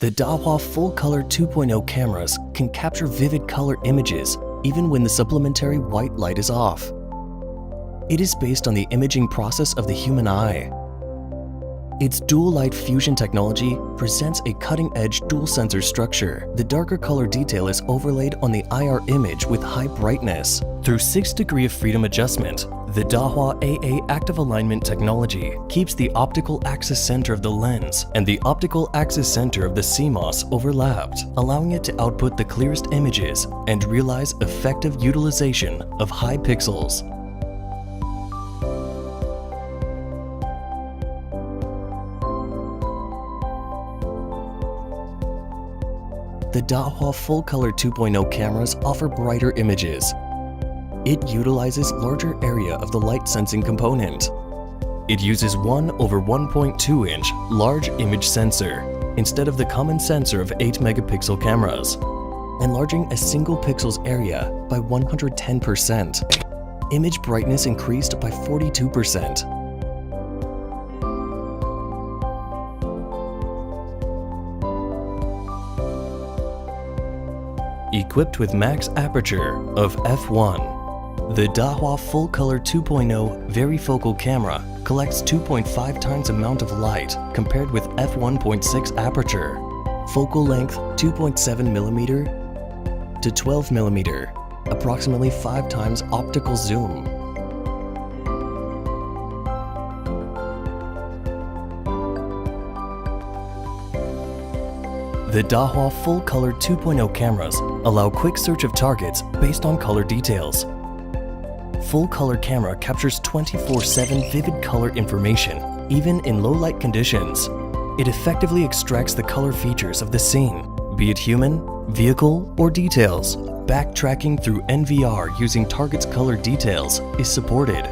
The Dahua Full Color 2.0 cameras can capture vivid color images even when the supplementary white light is off. It is based on the imaging process of the human eye. Its dual light fusion technology presents a cutting-edge dual sensor structure. The darker color detail is overlaid on the IR image with high brightness. Through 6-degree of freedom adjustment, the Dahua AA active alignment technology keeps the optical axis center of the lens and the optical axis center of the CMOS overlapped, allowing it to output the clearest images and realize effective utilization of high pixels. The Dahua Full Color 2.0 cameras offer brighter images. It utilizes larger area of the light sensing component. It uses 1/1.2-inch large image sensor instead of the common sensor of 8 megapixel cameras, enlarging a single pixel's area by 110%. Image brightness increased by 42%. Equipped with max aperture of f1, the Dahua Full Color 2.0 varifocal camera collects 2.5 times amount of light compared with f1.6 aperture. Focal length 2.7 mm to 12 mm, approximately 5 times optical zoom. The Dahua Full Color 2.0 cameras allow quick search of targets based on color details. Full Color camera captures 24/7 vivid color information, even in low light conditions. It effectively extracts the color features of the scene, be it human, vehicle, or details. Backtracking through NVR using target's color details is supported.